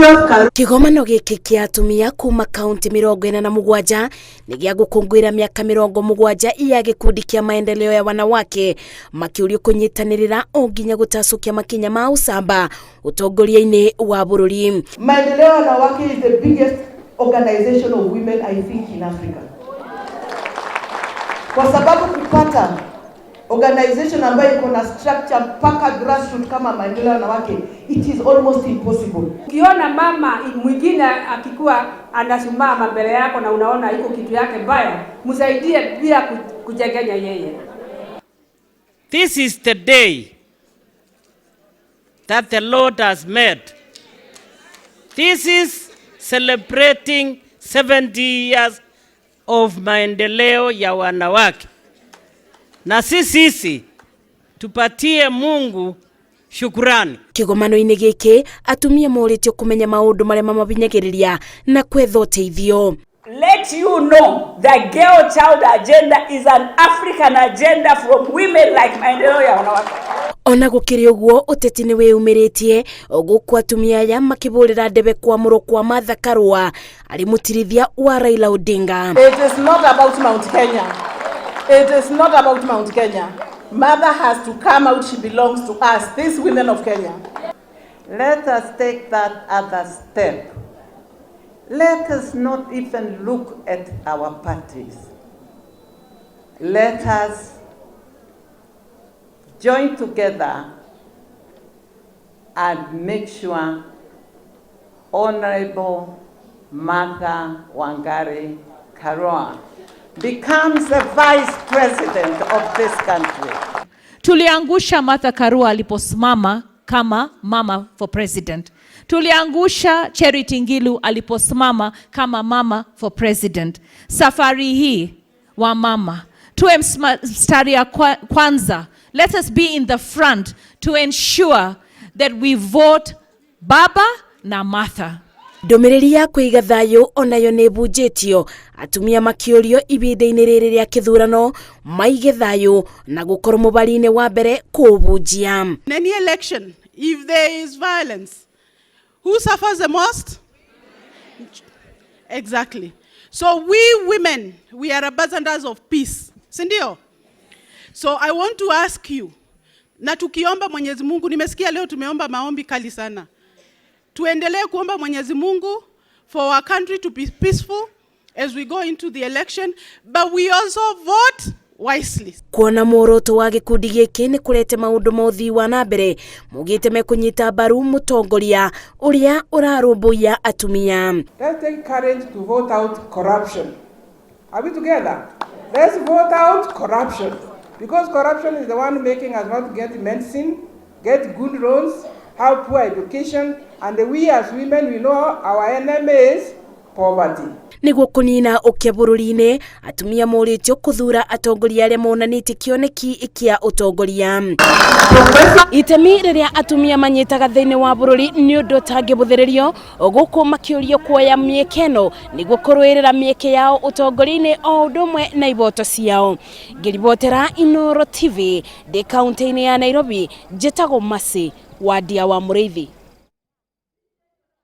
Kĩgomano gĩkĩ kĩa atumia kuma kaunti 47 nĩ gĩa gũkũngũĩra mĩaka 70 ya gĩkundi kĩa Maendeleo ya Wanawake, makĩũrio kũnyitanĩrĩra o nginya gũtacũkia makinya ma ũcamba ũtongoria-inĩ wa bũrũri. Maendeleo ya Wanawake is the biggest organization of women I think in Africa. Kwa sababu kupata organization ambayo iko na structure mpaka grassroots kama Maendeleo ya Wanawake, it is almost impossible. Ukiona mama mwingine akikuwa anasimama mbele yako na unaona iko kitu yake mbaya, msaidie bila kujengenya yeye. This is the day that the Lord has made. This is celebrating 70 years of Maendeleo ya Wanawake. Na sisi tupatie Mungu shukrani. Kĩgomano-inĩ gĩkĩ atumia moritio kumenya maũndũ marĩa mamabinyagĩrĩria na kwetha ũteithio. Let you know the girl child agenda is an African agenda from women like Maendeleo ya Wanawake. Ona gũkĩrĩ ũguo ũteti nĩ wĩyumĩrĩtie gũkũ atumia aya makĩhũrĩra ndebe kwamũrwo kwa Raila-Karua arĩ mũtirithia wa Raila Odinga. It is not about Mount Kenya. It is not about Mount Kenya. Mother has to come out. She belongs to us, these women of Kenya. Let us take that other step. Let us not even look at our parties. Let us join together and make sure Honorable Raila-Karua becomes the vice president of this country. Tuliangusha Raila-Karua aliposimama kama mama for president. Tuliangusha Charity Ngilu aliposimama kama mama for president. Safari hii wa mama tuwe mstari ya kwanza. Let us be in the front to ensure that we vote Baba na Martha. Ndũmĩrĩri ya kũiga thayũ onayo nĩ bunjĩtio, atumia makĩũrio ibinda-inĩ rĩrĩ rĩa kĩthurano maige thayũ na gũkorwo mũbari-inĩ wa mbere kũbunjia. In any election, if there is violence, who suffers the most? Exactly. So we women, we are ambassadors of peace. Sindio? So I want to ask you, na tukiomba Mwenyezi Mungu, nimesikia leo tumeomba maombi kali sana. Tuendelee kuomba Mwenyezi Mungu for our country to be peaceful as we go into the election, but we also vote wisely. Kuona muoroto wa gĩkundi gĩkĩ nĩ kũrete maũndũ ma ũthii wa na mbere, mugĩte mekũnyita mbaru mũtongoria ũrĩa ũrarũmbũiya atumia. Let's take courage to vote out corruption. Are we together? Let's vote out corruption. Because corruption is the one making us not get medicine, get good roads, have poor education, and we as women, we know our enemy is poverty. Nĩguo kũnina ũkĩa bũrũri-inĩ, atumia moritio kũthura atongoria arĩa monanĩtie kĩoneki kĩa ũtongoria. Itemi rĩrĩa atumia manyitaga thĩinĩ wa bũrũri nĩ ũndũ ũtangĩbũthĩrĩrio gũkũ makĩũrio kuoya mĩeke ĩno nĩguo kũrũĩrĩra mĩeke yao ũtongoria-inĩ o ũndũ ũmwe na iboto ciao. Ngĩribotera Inooro TV ndĩ kaunti-inĩ ya Nairobi, njĩtagwo Mercy wa Mũrĩithi.